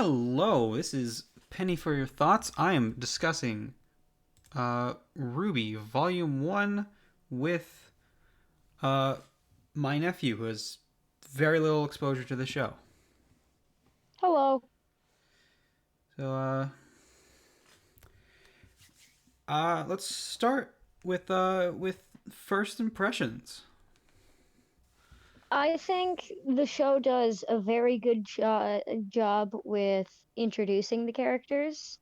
Hello, this is Penny for Your Thoughts. I am discussing RWBY Volume 1 with uh, my nephew, who has very little exposure to the show. Hello. So, let's start with first impressions. I think the show does a very good job with introducing the characters,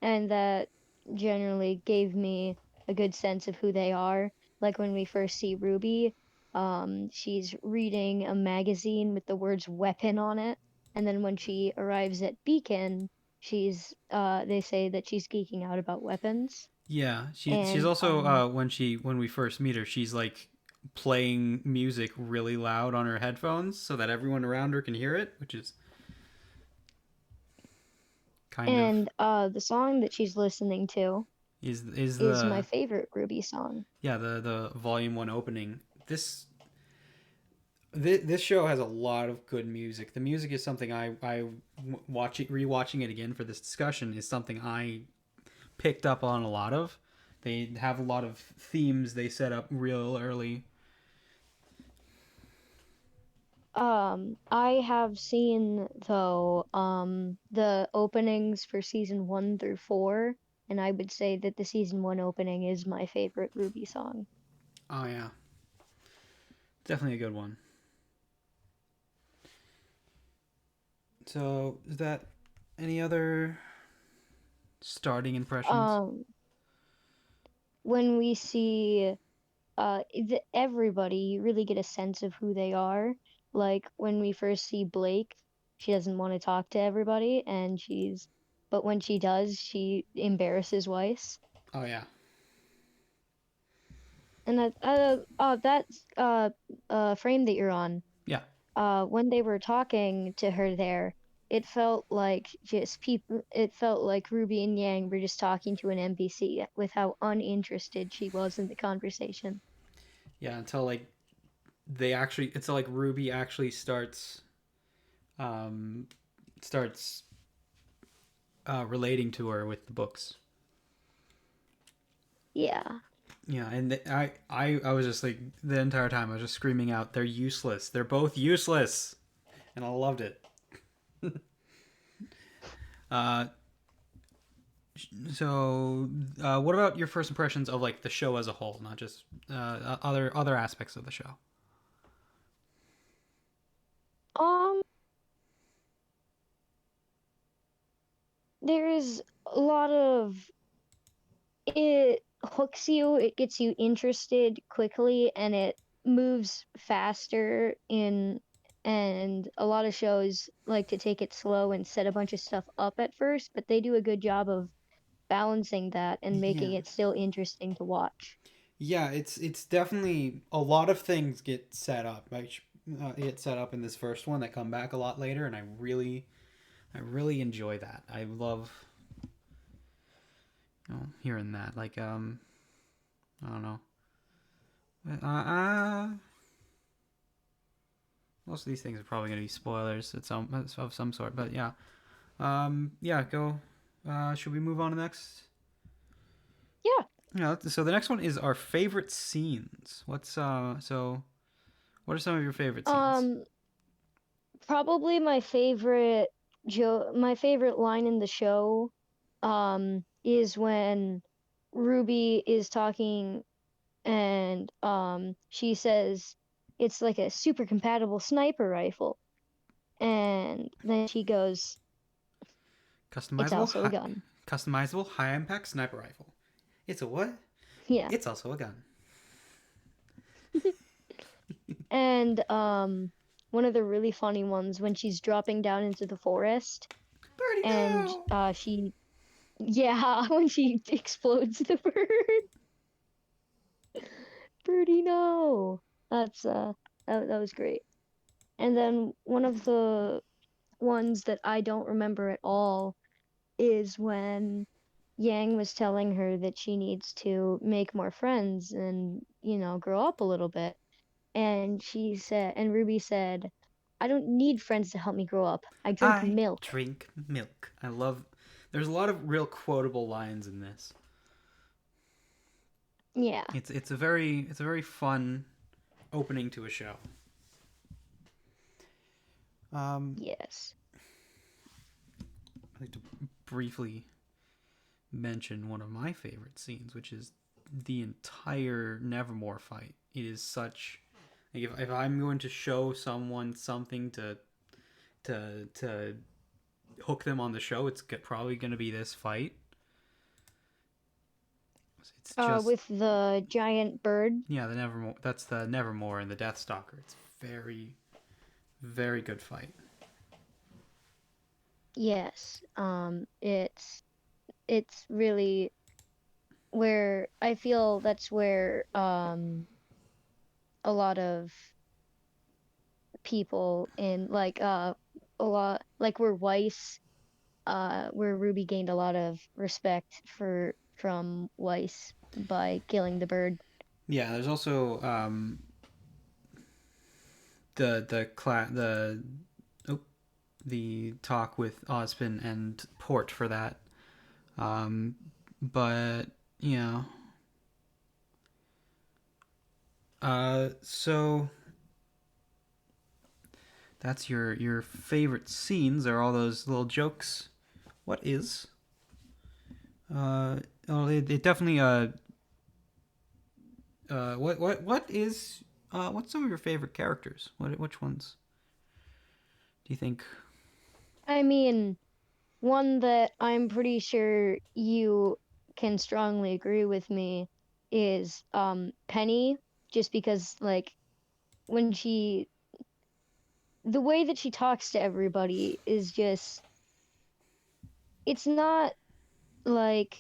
and that generally gave me a good sense of who they are. Like when we first see Ruby, she's reading a magazine with the words weapon on it, and then when she arrives at Beacon, they say that she's geeking out about weapons. Yeah, she's And also when we first meet her, she's like playing music really loud on her headphones so that everyone around her can hear it, which is kind of the song that she's listening to is is my the favorite Ruby song. yeah the volume one opening. This show has a lot of good music. The music is something I watching rewatching it again for this discussion is something I picked up on a lot of. They have a lot of themes they set up real early. I have seen though the openings for season 1 through 4, and I would say that the season 1 opening is my favorite Ruby song. Oh yeah, definitely a good one. So is that any other starting impressions? Um, when we see everybody, you really get a sense of who they are. Like when we first see Blake, she doesn't want to talk to everybody, but when she does, she embarrasses Weiss. Oh yeah, And that frame that you're on, yeah, when they were talking to her there, it felt like Ruby and Yang were just talking to an NPC with how uninterested she was in the conversation. yeah. Until like they actually, it's like Ruby actually um, starts relating to her with the books. Yeah. Yeah, and I was just like the entire time I was just screaming out, "They're useless! They're both useless!" And I loved it. Uh, what about your first impressions of like the show as a whole, not just other aspects of the show? Um, there's a lot of it hooks you, it gets you interested quickly, and it moves faster in and a lot of shows like to take it slow and set a bunch of stuff up at first, but they do a good job of balancing that and Yeah, making it still interesting to watch. yeah. It's definitely a lot of things get set up. Get set up in this first one that come back a lot later, and I really enjoy that. I love hearing that. Like I don't know. Most of these things are probably going to be spoilers at some of some sort, but yeah. Yeah, go. Should we move on to the next? Yeah. Yeah. So the next one is our favorite scenes. What are some of your favorite scenes? Um, Probably my favorite line in the show is when Ruby is talking and she says it's like a super compatible sniper rifle, and then she goes, it's Customizable, also a gun. customizable high impact sniper rifle. It's a what? Yeah. It's also a gun. And one of the really funny ones when she's dropping down into the forest Birdie and no. she yeah, when she explodes the bird. Birdie, no. That's that was great. And then one of the ones that I don't remember at all is when Yang was telling her that she needs to make more friends and, grow up a little bit. And Ruby said, I don't need friends to help me grow up. I drink I milk. drink milk. I love. There's a lot of real quotable lines in this. Yeah. It's a very fun opening to a show. Um, Yes. I'd like to briefly mention one of my favorite scenes, which is the entire Nevermore fight. It is such. Like if I'm going to show someone something to hook them on the show, it's probably going to be this fight. It's just With the giant bird. yeah, the Nevermore. That's the Nevermore and the Deathstalker. It's very very good fight. Yes. It's really where I feel that's where a lot of people in like a lot like where Weiss where Ruby gained a lot of respect for from Weiss by killing the bird. Yeah, there's also the oh, the talk with Ozpin and Port for that. But yeah. So that's your favorite scenes are all those little jokes. What is? It definitely what is what's some of your favorite characters? Which ones do you think? I mean, one that I'm pretty sure you can strongly agree with me is Penny, just because like when she the way that she talks to everybody is just it's not like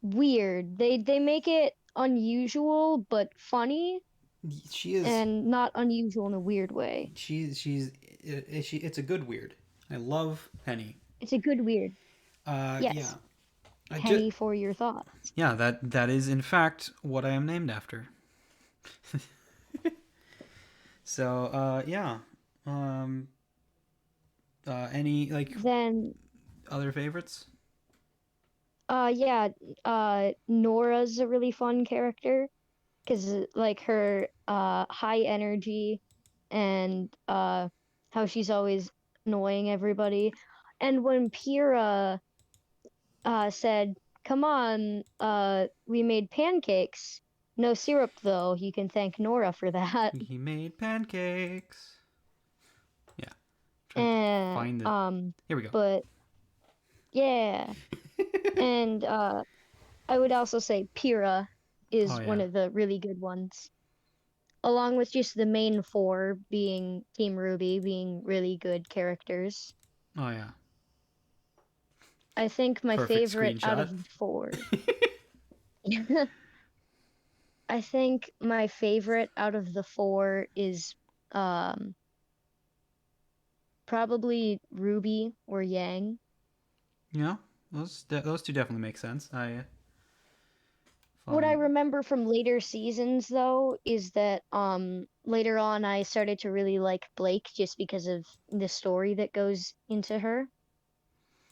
weird. They make it unusual but funny She is and not unusual in a weird way. it's a good weird. I love Penny. It's a good weird. Yeah. Yes, I just Penny for your thoughts. yeah, that is in fact what I am named after. So, yeah. Um, any like Then other favorites? yeah, Nora's a really fun character because like her high energy and how she's always annoying everybody. And when Pyrrha said, "Come on, we made pancakes. No syrup though. You can thank Nora for that." We made pancakes. Yeah, trying to And find the. Here we go. but yeah. And I would also say Pyrrha Oh is one yeah. of the really good ones. Along with just the main four being Team Ruby being really good characters. Oh yeah. I think my Perfect favorite out screenshot. of the four. I think my favorite out of the four is um probably Ruby or Yang. Yeah, those two definitely make sense. I What I find remember from later seasons though is that later on I started to really like Blake just because of the story that goes into her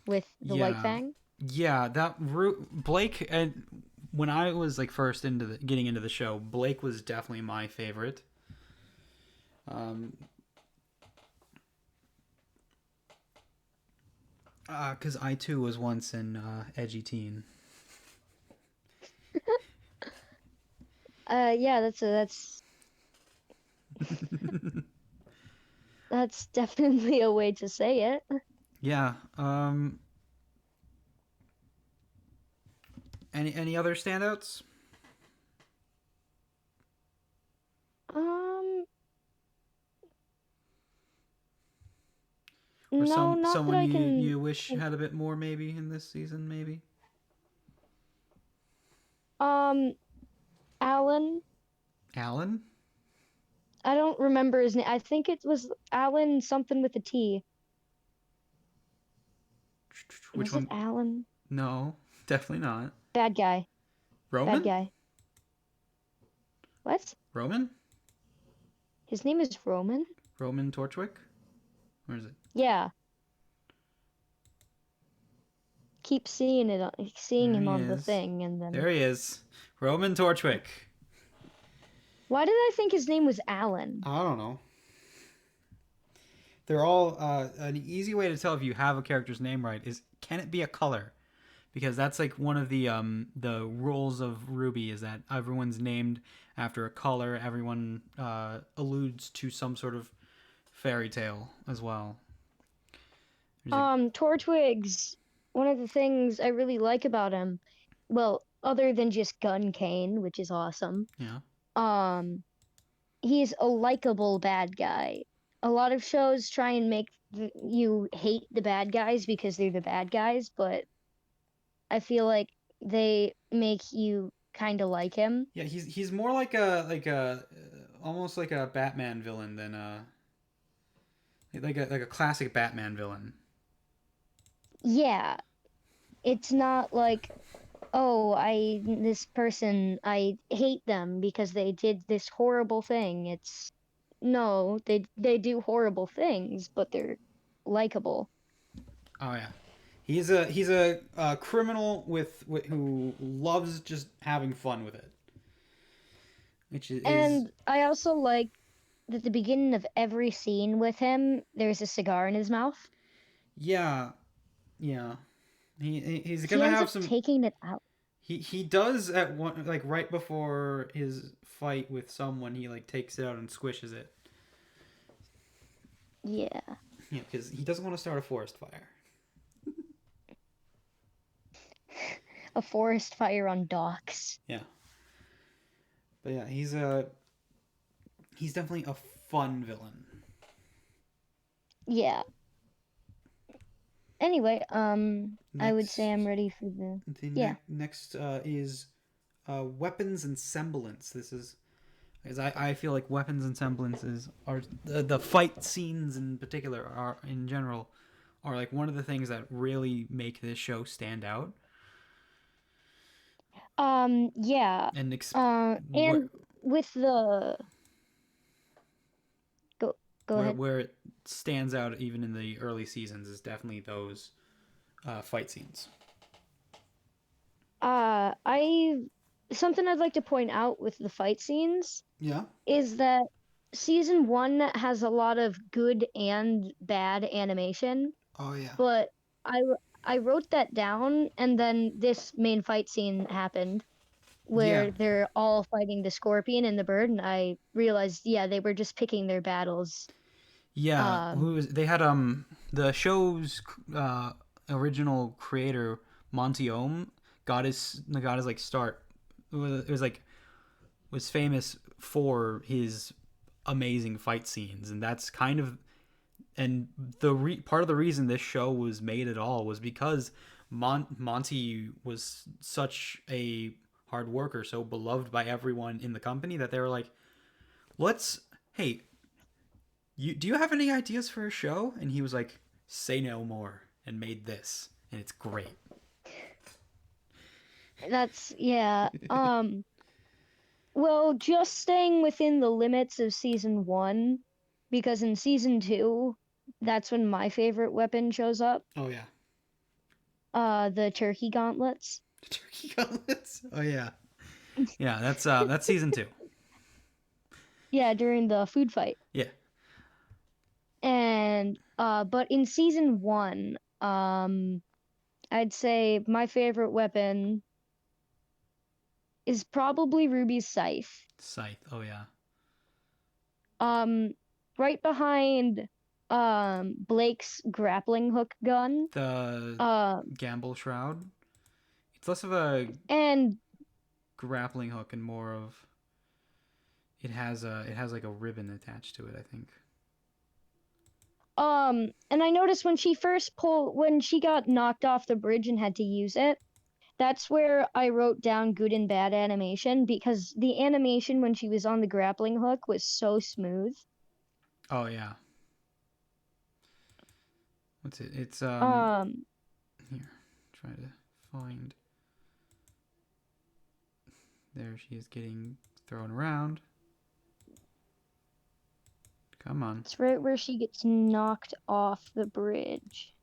with the White yeah Fang. yeah Blake and when I was like first into getting into the show, Blake was definitely my favorite. Um, because I too was once an edgy teen. Yeah, that's definitely a way to say it. Yeah. Any other standouts Um, or no, not that someone I you can. you wish had a bit more maybe in this season maybe? Um, Alan. Alan? I don't remember his name. I think it was Alan something with a T. Which Was it one? Alan? No, definitely not. Bad guy. Bad Roman? guy. What? Roman? His name is Roman? Roman Torchwick? Where is it? Yeah, keep seeing it, seeing There him he on the is. thing, and then There he is. Roman Torchwick. why did I think his name was Alan? I don't know. They're all an easy way to tell if you have a character's name right is can it be a color? Because that's like one of the rules of RWBY is that everyone's named after a color. Everyone alludes to some sort of fairy tale as well. There's a, Tortwigs. One of the things I really like about him, well, other than just Gun Cane, which is awesome, yeah, um, he's a likable bad guy. A lot of shows try and make you hate the bad guys because they're the bad guys, but I feel like they make you kind of like him. yeah. He's more like a almost like a Batman villain than like a classic Batman villain. Yeah, it's not like, oh, this person, I hate them because they did this horrible thing. It's no, they do horrible things, but they're likable. Oh yeah, he's a criminal with who loves just having fun with it, which is And I also like that at the beginning of every scene with him, there's a cigar in his mouth. yeah, yeah. He's He gonna ends have up some. taking it out. He does at one like right before his fight with someone. He like takes it out and squishes it. Yeah. Yeah, because he doesn't want to start a forest fire. A forest fire on docks. Yeah, but yeah, he's definitely a fun villain. Yeah. Anyway, I would say I'm Next, ready for the the yeah. next is weapons and semblance. This is because I feel like weapons and semblances are the fight scenes in particular are in general are like one of the things that really make this show stand out Yeah. and where And with the go go ahead. where it stands out even in the early seasons is definitely those fight scenes. I something I'd like to point out with the fight scenes Yeah. is that season one has a lot of good and bad animation, Oh yeah. but I wrote that down, and then this main fight scene happened Yeah. where they're all fighting the scorpion and the bird, and I realized, yeah, they were just picking their battles. Yeah. Um, Who was they had the show's original creator Monty Ohm got his like start. It was like was famous for his amazing fight scenes, and that's kind of and part of the reason this show was made at all was because Monty was such a hard worker, so beloved by everyone in the company that they were like, "Let's hey, do you have any ideas for a show?" And he was like, "Say no more," and made this, and it's great. that's yeah. Well, just staying within the limits of season one, because in season two, that's when my favorite weapon shows up. Oh yeah, The turkey gauntlets. turkey cutlets. Oh yeah, yeah. That's season two. Yeah, during the food fight. Yeah. And but in season one, I'd say my favorite weapon is probably Ruby's scythe. Scythe. Oh yeah. Um, right behind Blake's grappling hook gun. The Uh, gamble shroud. It's less of a and grappling hook and more of it has like a ribbon attached to it, I think. and I noticed when she got knocked off the bridge and had to use it, that's where I wrote down good and bad animation because the animation when she was on the grappling hook was so smooth. Oh yeah. What's it? It's Um, here. Try to find. There she is getting thrown around. Come on. It's right where she gets knocked off the bridge.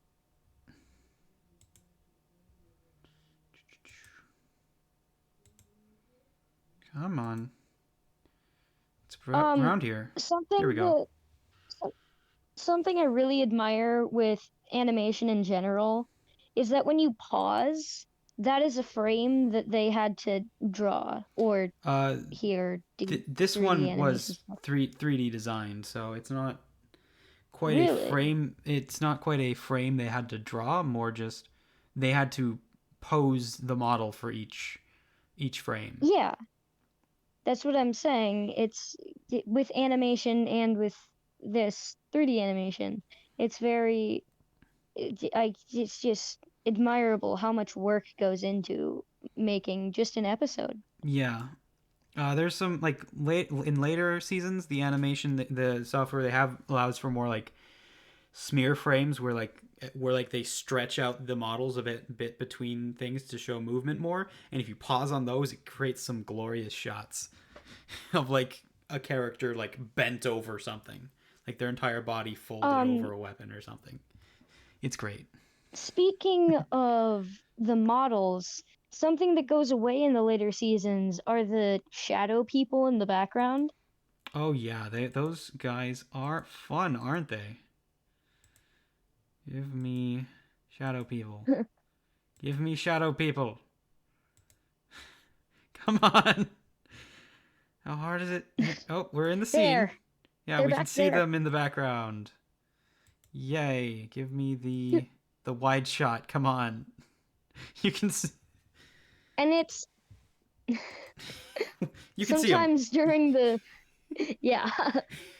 Come on. It's Um, around here. Here we something go. that so- something I really admire with animation in general is that when you pause, that is a frame that they had to draw or Uh, here do this 3D one animation was stuff. 3D designed, so it's not quite a Really? frame. It's not quite a frame they had to draw. More just they had to pose the model for each frame. Yeah, that's what I'm saying. With animation and with this 3D animation, it's very it's just admirable how much work goes into making just an episode. Yeah. There's some like late in later seasons, the animation, the software they have allows for more like smear frames where they stretch out the models a bit between things to show movement more. And if you pause on those, it creates some glorious shots of like a character like bent over something, like their entire body folded Um, over a weapon or something. It's great. Speaking of the models, something that goes away in the later seasons are the shadow people in the background. Oh yeah, those guys are fun, aren't they? Give me shadow people. Give me shadow people. Come on. How hard is it? Oh, we're in the scene. There, Yeah, they're we can back see there. them in the background. Yay. Give me the wide shot. Come on. You can see, And it's you can see them. sometimes during the yeah,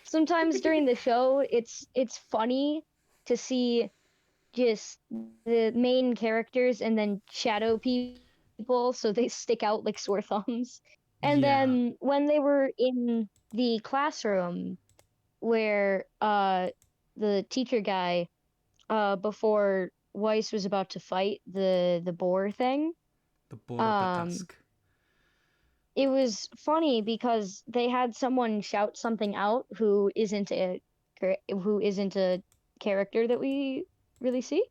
sometimes during the show it's funny to see just the main characters and then shadow people so they stick out like sore thumbs. And Yeah. then when they were in the classroom where the teacher guy before Weiss was about to fight the boar thing, The Bora um Batusk. it was funny because they had someone shout something out who isn't a character that we really see.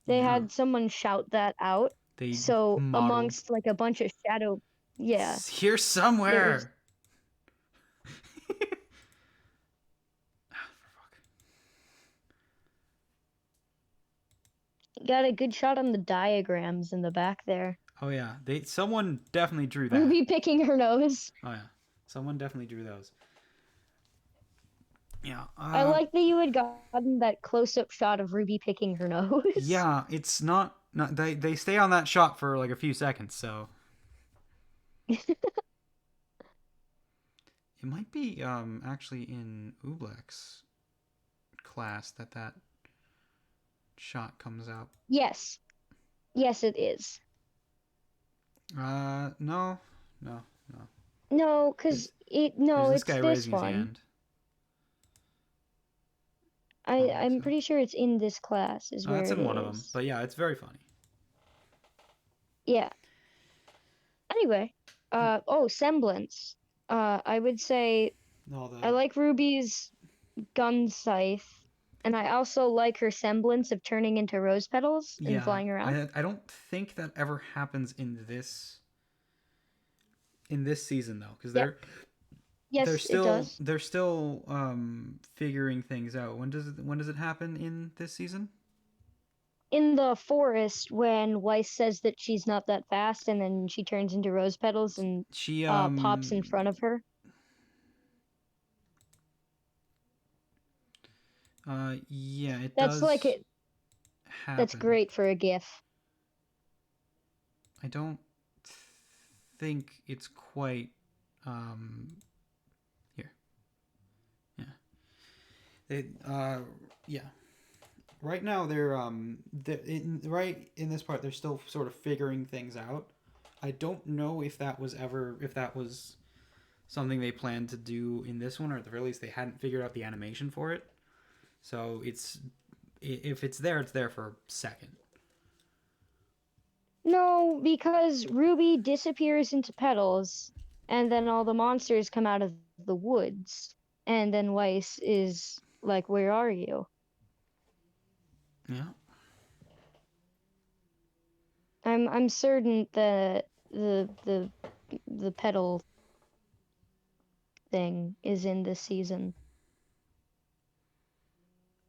They Yeah. had someone shout that out. They So modeled amongst like a bunch of shadow, yeah, it's here there was somewhere. got a good shot on the diagrams in the back there. Oh yeah. They someone definitely drew that. Ruby picking her nose. Oh yeah. Someone definitely drew those. Yeah. I like that you had gotten that close-up shot of Ruby picking her nose. Yeah, it's not they stay on that shot for like a few seconds, so it might be actually in Oobleck's class that shot comes out. Yes, yes, it is. No, no, no. No, It's, no, there's this it's guy this raising his one. hand. I don't think I'm so. pretty sure it's in this class is where That's it in one of them, is. but yeah, it's very funny. Yeah. Anyway, semblance. I would say No, I the like Ruby's gun scythe, and I also like her semblance of turning into rose petals and yeah, flying around. I don't think that ever happens in this season though, because Yep. Yes, it does. they're still figuring things out. When does it happen in this season? In the forest, when Weiss says that she's not that fast, and then she turns into rose petals and She pops in front of her. yeah, it That's like does it. That's happen. great for a GIF. I don't think it's quite here. Yeah. It yeah. Right now right in this part they're still sort of figuring things out. I don't know if that was something they planned to do in this one, or at the very least they hadn't figured out the animation for it. So if it's there for a second. No, because Ruby disappears into petals, and then all the monsters come out of the woods. and then Weiss is like, "Where are you?" Yeah. I'm certain that the pedal thing is in this season.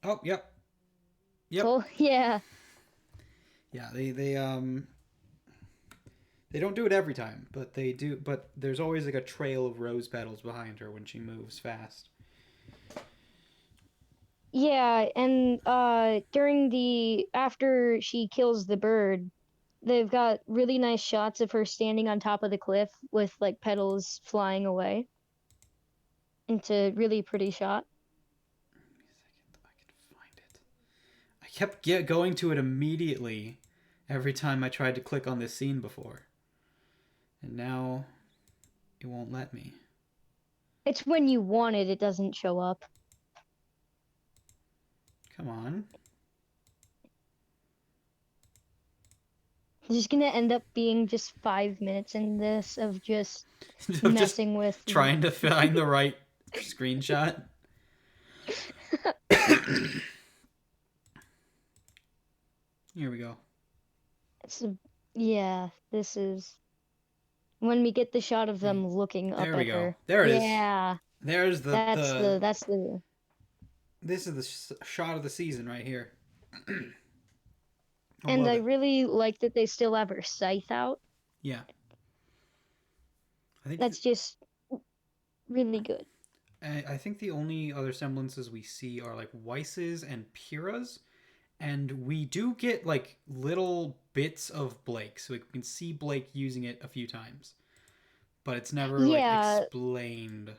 Oh, yep. Yep. So yeah, Yeah, they don't do it every time, but they do. But there's always like a trail of rose petals behind her when she moves fast. yeah, and during the after she kills the bird, they've got really nice shots of her standing on top of the cliff with like petals flying away. It's a really pretty shot. I can find it. I kept going to it immediately every time I tried to click on this scene before, and now it won't let me. It's when you want it, it doesn't show up. Come on. There's gonna end up being just 5 minutes in this of just Of just messing with. trying to find the right screenshot. Here we go. It's yeah, this is when we get the shot of them looking up There we at go. her. There it is. Yeah, There's that's the the that's the this is the shot of the season right here. I and love I it. really like that they still have her scythe out. Yeah. I think That's just really good. I think the only other semblances we see are like Weiss's and Pyrrha's, and we do get like little bits of Blake, so we can see Blake using it a few times, but it's never like Yeah, explained.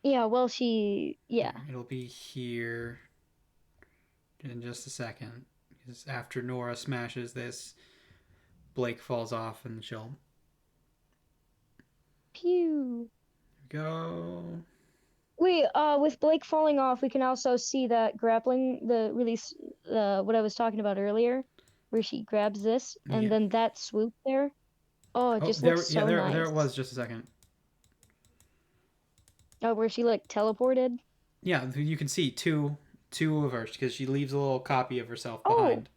yeah, well yeah. Here, it'll be here in just a second. Because after Nora smashes this, Blake falls off and she'll Pew. go. Wait, with Blake falling off, we can also see that grappling, the release, what I was talking about earlier, where she grabs this, and Yeah. then that swoop there. Oh, it Oh, just looks there. Yeah, so there nice. it was. Just a second. Oh, where she like teleported. Yeah, you can see two of her because she leaves a little copy of herself Oh, behind.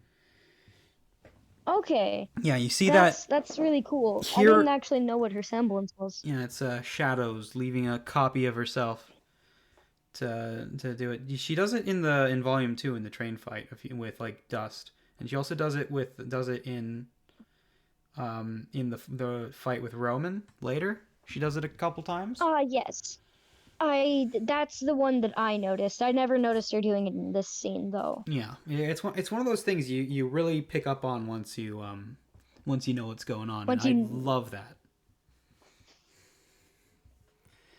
okay. Yeah, you see that That's really cool. I didn't here. actually know what her semblance was. Yeah, it's Shadows leaving a copy of herself to do it. She does it in volume 2 in the train fight with like Dust, and she also does it in the fight with Roman later. She does it a couple times. Yes. That's the one that I noticed. I never noticed her doing it in this scene though. Yeah, it's one of those things you really pick up on once you know what's going on, and Once I you love that.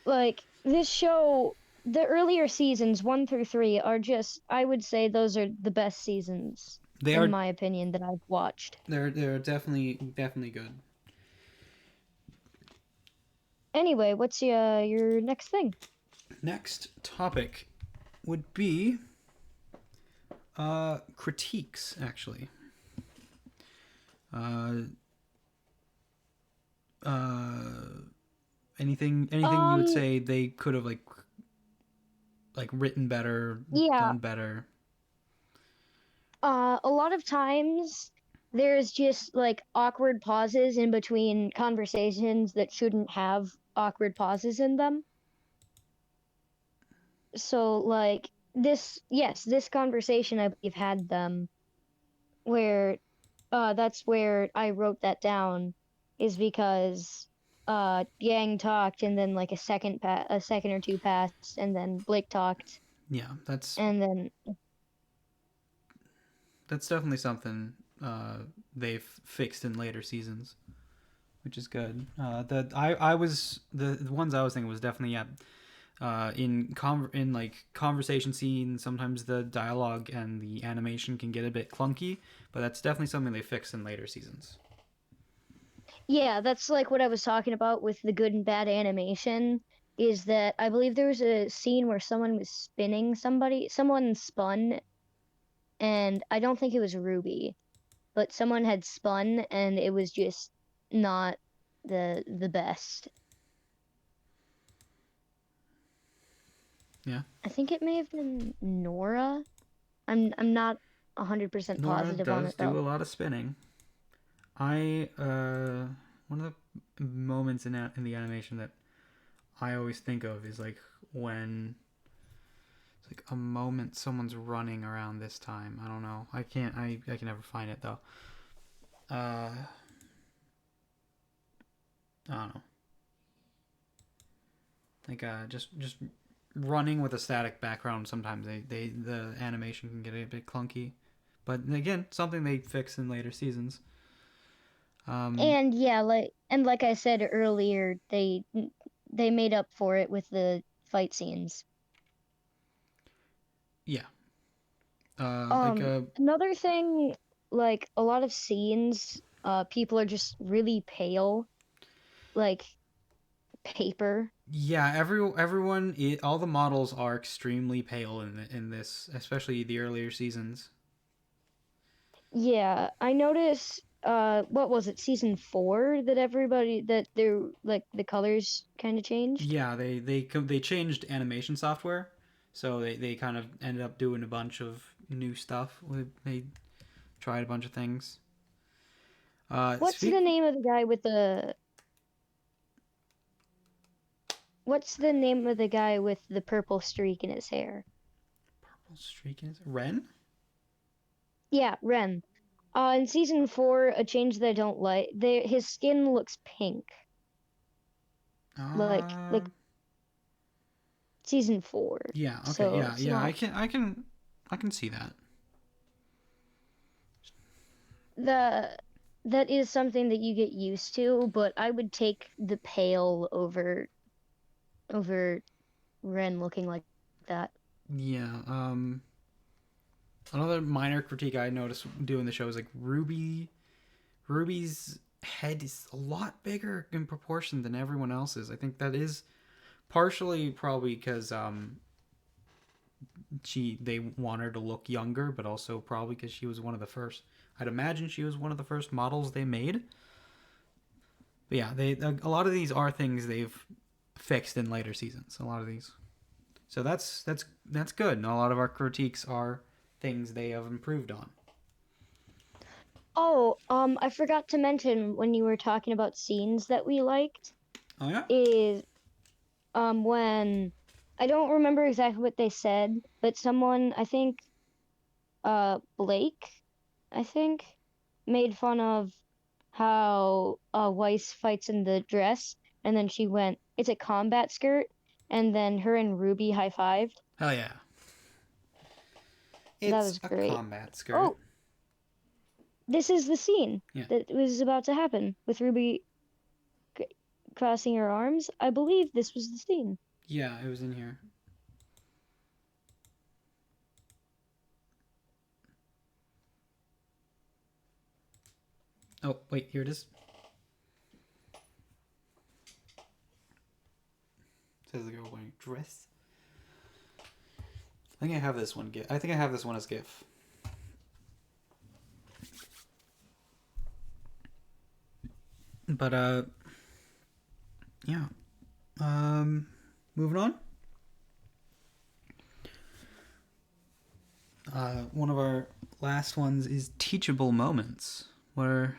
like this show, the earlier seasons 1 through 3 are just, I would say those are the best seasons They in are my opinion that I've watched. they're definitely good. Anyway, what's your next thing? Next topic would be critiques actually. Uh, uh, anything you would Um, say they could have like written better, yeah, done better. a lot of times there's just like awkward pauses in between conversations that shouldn't have awkward pauses in them. So like yes, this conversation I believe had them where that's where I wrote that down is because Yang talked and then like a second or two passed and then Blake talked Yeah, and then that's definitely something they've fixed in later seasons, which is good. I was the ones I was thinking was definitely yeah. In like conversation scenes, sometimes the dialogue and the animation can get a bit clunky, but that's definitely something they fix in later seasons. yeah, that's like what I was talking about with the good and bad animation is that I believe there was a scene where someone was spinning someone spun, and I don't think it was Ruby, but someone had spun and it was just not the best. Yeah. I think it may have been Nora. I'm not 100% Nora positive on does it do though. a lot of spinning. One of the moments in the animation that I always think of is like when it's like a moment someone's running around this time. I don't know. I can never find it though. I don't know. Like just running with a static background. Sometimes the animation can get a bit clunky, but again, something they fix in later seasons. Um, And yeah, like I said earlier, they made up for it with the fight scenes. yeah. Like Another thing, like a lot of scenes, people are just really pale, like paper. yeah. Everyone, all the models are extremely pale in this, especially the earlier seasons. Yeah, I noticed, what was it, season 4 that everybody that their like the colors kind of changed? Yeah, they changed animation software, so they kind of ended up doing a bunch of new stuff. They tried a bunch of things. What's the Speak name of the guy with the What's the name of the guy with the purple streak in his hair? purple streak in his Ren. Yeah, Ren. In season 4, a change that I don't like, his skin looks pink. Like Uh, season 4. yeah. Okay. So Yeah. it's Yeah. not I can see that. the that is something that you get used to, but I would take the pale over Ren looking like that. Yeah. Another minor critique I noticed doing the show is like Ruby's head is a lot bigger in proportion than everyone else's. I think that is partially probably because they want her to look younger, but also probably because she was one of the first. I'd imagine she was one of the first models they made. But yeah, they a lot of these are things they've fixed in later seasons. A lot of these, so that's good. And a lot of our critiques are things they have improved on. Oh, I forgot to mention when you were talking about scenes that we liked Oh yeah. is when I don't remember exactly what they said, but someone, I think Blake, I think, made fun of how Weiss fights in the dress, and then she went, "It's a combat skirt," and then her and Ruby high-fived. Hell yeah. That It's was a great. combat skirt. Oh, this is the scene Yeah. that was about to happen with Ruby c- crossing her arms. I believe this was the scene. Yeah, it was in here. Oh, wait, here it is. It says the girl wearing a dress. I think I have this one. I think I have this one as GIF. But yeah. Moving on. One of our last ones is teachable moments, where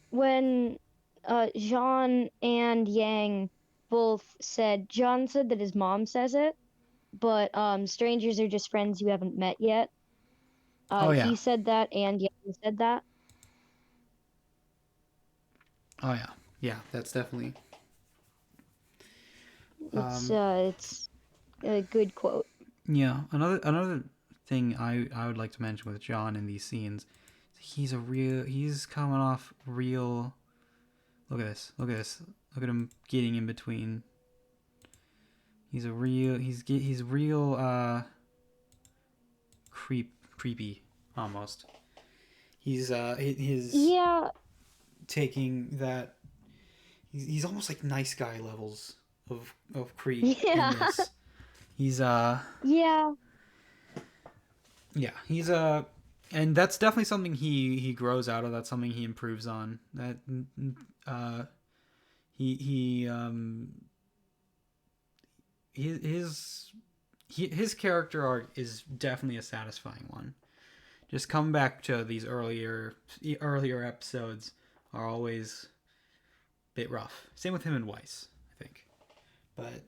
When Jean and Yang both said, John said that his mom says it, but strangers are just friends you haven't met yet. oh yeah, He said that and Yang said that. oh yeah, yeah, that's definitely It's um uh it's a good quote. yeah. Another thing I would like to mention with John in these scenes, he's coming off real. Look at this. Look at this. Look at him getting in between. He's real creepy almost. He's Yeah, taking that. He's almost like nice guy levels of creep in yeah, this. He's yeah. yeah, and that's definitely something he grows out of. That's something he improves on. That uh he his his character arc is definitely a satisfying one. Just come back to these earlier episodes are always a bit rough. Same with him and Weiss, I think. But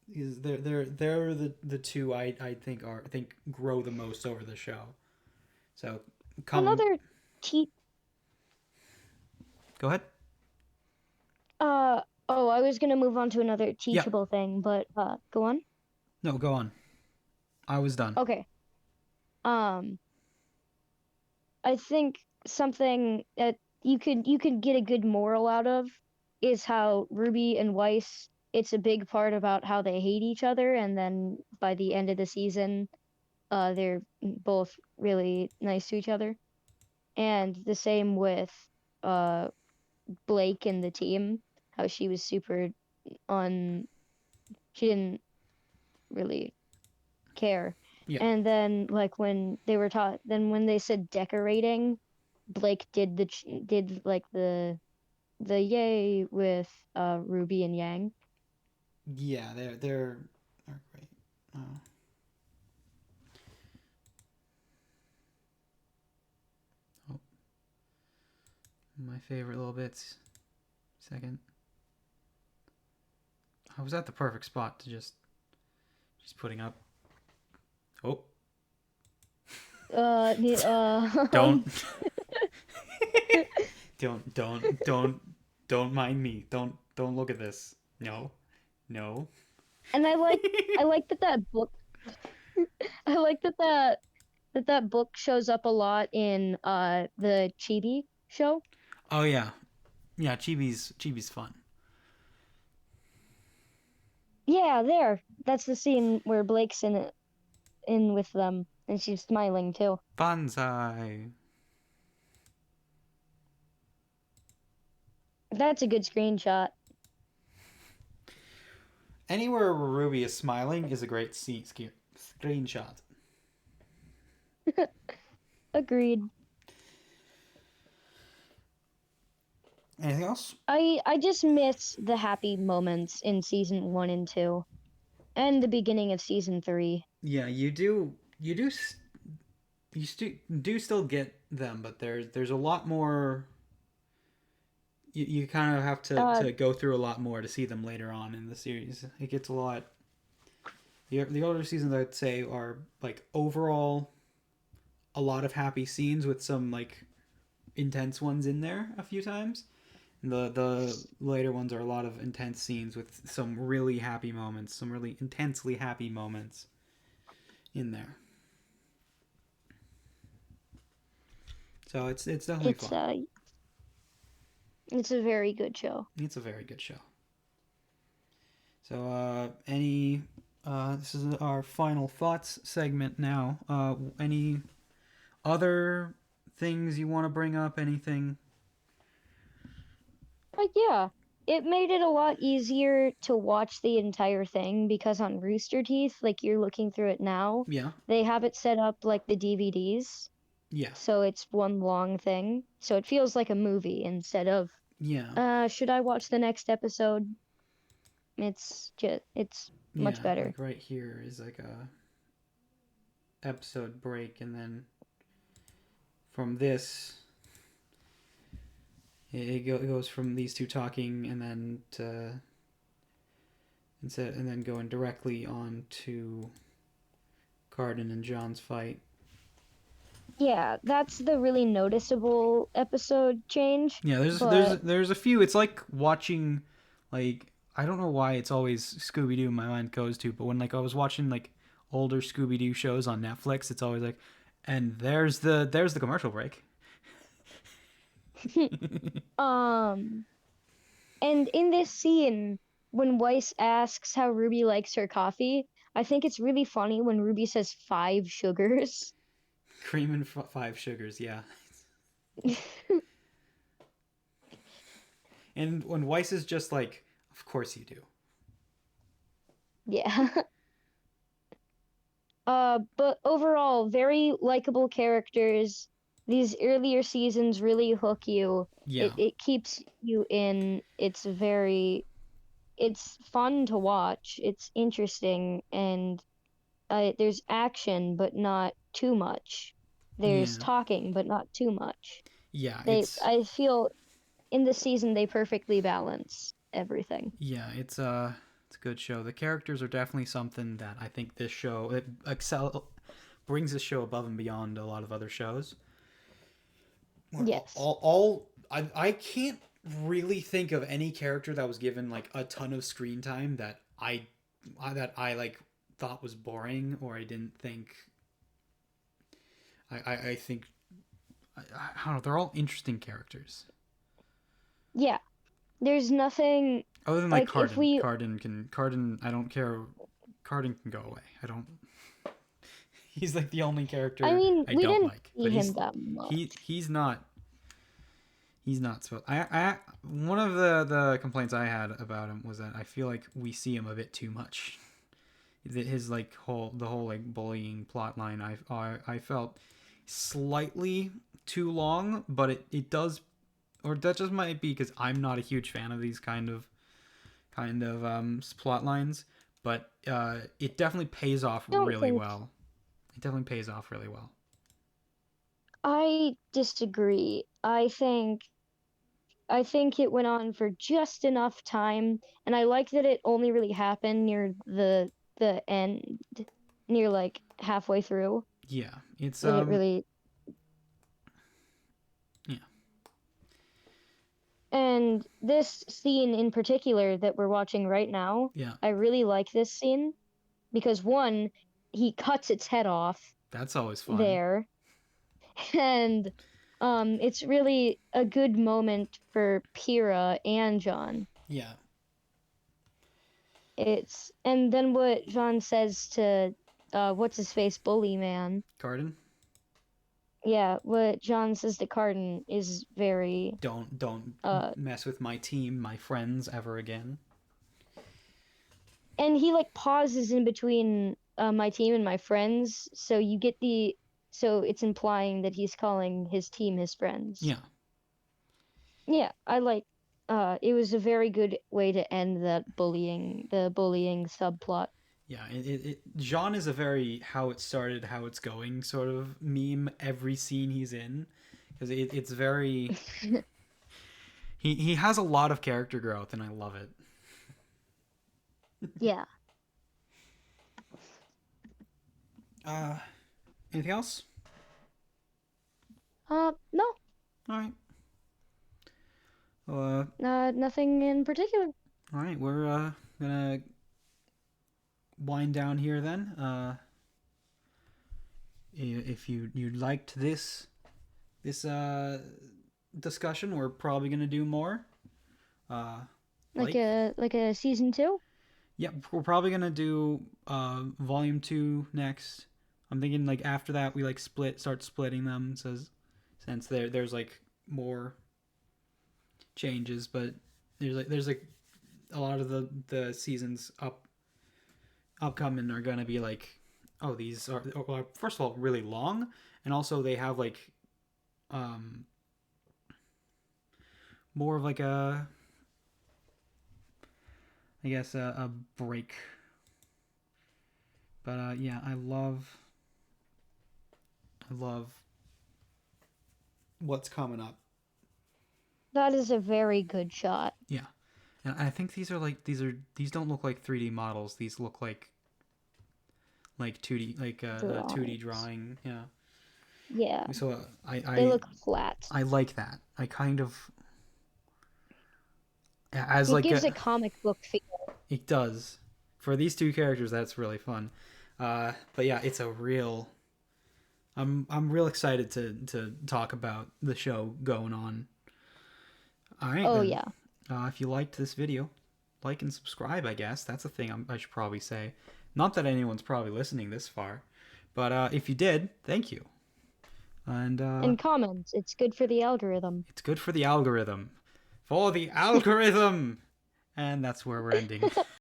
they're the two I think grow the most over the show. So come Another te go ahead. oh, I was gonna move on to another Yeah. teachable thing, but go on. No, go on. I was done. Okay. Um, I think something that you could get a good moral out of is how Ruby and Weiss, it's a big part about how they hate each other, and then by the end of the season, they're both really nice to each other. And the same with uh Blake and the team, how she was super on she didn't really care. Yeah. And then like when they were taught then when they said decorating, Blake did like the yay with Ruby and Yang. Yeah, they're great. Oh, oh, my favorite little bits. Second. I was at the perfect spot to just putting up. Oh, Uh, don't don't mind me. Don't look at this. No. No. and I like that book. I like that book shows up a lot in the Chibi show. Oh yeah. Yeah, Chibi's fun. Yeah, there. That's the scene where Blake's in with them, and she's smiling too. Bonsai. That's a good screenshot. Anywhere where Ruby is smiling is a great screenshot. Agreed. Anything else? I just miss the happy moments in season 1 and 2 and the beginning of season 3. Yeah, you do still get them, but there's a lot more. You kind of have Uh to go through a lot more to see them later on in the series. It gets a lot. The older seasons, I'd say, are like overall a lot of happy scenes with some like intense ones in there a few times. And the later ones are a lot of intense scenes with some really happy moments, some really intensely happy moments in there. So it's definitely it's fun. uh it's a very good show. It's a very good show. So any this is our final thoughts segment now. Any other things you want to bring up? Anything? But yeah, it made it a lot easier to watch the entire thing because on Rooster Teeth, like you're looking through it now, Yeah. they have it set up like the DVDs. Yeah. So it's one long thing. So it feels like a movie instead of Yeah. should I watch the next episode? It's Yeah. much better. Like right here is like a episode break, and then from this it goes from these two talking, and then to instead and then going directly on to Carden and John's fight. Yeah, that's the really noticeable episode change, Yeah, but there's a few. It's like watching, like I don't know why it's always Scooby Doo. My mind goes to, but when like I was watching like older Scooby Doo shows on Netflix, it's always like, and there's the commercial break. um and in this scene when Weiss asks how Ruby likes her coffee, I think it's really funny when Ruby says 5 sugars. Cream and five sugars, yeah. And when Weiss is just like, of course you do. Yeah. But overall, very likable characters. These earlier seasons really hook you. Yeah, It keeps you in. It's very it's fun to watch. It's interesting, and there's action, but not too much. There's Yeah, talking, but not too much. yeah, I feel in this season they perfectly balance everything. it's a good show. The characters are definitely something that I think this show it brings this show above and beyond a lot of other shows. Yes. I can't really think of any character that was given like a ton of screen time that I like thought was boring or I didn't think I think I don't know, they're all interesting characters. Yeah. There's nothing Other than like like if Cardin. we Cardin I don't care. Cardin can go away. I don't he's like the only I character mean, I we don't didn't like. see But him that much. he's not supposed. I one of the complaints I had about him was that I feel like we see him a bit too much. His like the whole like bullying plot line I felt slightly too long, but it does, or that just might be because I'm not a huge fan of these kind of plot lines, but it definitely pays off I don't really think well. It definitely pays off really well. I disagree. I think it went on for just enough time, and I like that it only really happened near the end, near like halfway through, Yeah, it's that it really. yeah, And this scene in particular that we're watching right now, yeah. I really like this scene because one, he cuts its head off That's always fun. there, and it's really a good moment for Pyrrha and John. Yeah, It's and then what John says to what's his face bully man. Cardin. Yeah, what John says to Carden is very Don't uh mess with my team, my friends ever again. and he like pauses in between my team and my friends, so you get the so it's implying that he's calling his team his friends. Yeah, Yeah, I like it was a very good way to end the bullying subplot. yeah. Jean is a very how it started, how it's going sort of meme every scene he's in, because it's very he has a lot of character growth and I love it. Yeah. Uh, anything else? No, All right. nothing in particular. All right. We're gonna wind down here then. If you liked this discussion, we're probably gonna do more. Uh, Like like a season 2? yeah, we're probably gonna do volume 2 next. I'm thinking like after that we like start splitting them, says since there's like more changes, but there's like a lot of the seasons upcoming are gonna be like, oh, these are, well, first of all, really long, and also they have like um more of like a, I guess a break. But yeah, I love what's coming up. That is a very good shot. Yeah, and I think these don't look like 3D models. These look like 2D, like a 2D Drawings. drawing. Yeah. Yeah, So they look flat. I like that. I kind of, as It like gives a, a comic book feel. it does for these two characters. That's really fun. But yeah, it's a real. I'm real excited to talk about the show going on. All right Oh then. yeah. If you liked this video, like and subscribe. I guess that's the thing I should probably say. Not that anyone's probably listening this far, but if you did, thank you. And And comments. It's good for the algorithm. it's good for the algorithm. For the algorithm! And that's where we're ending.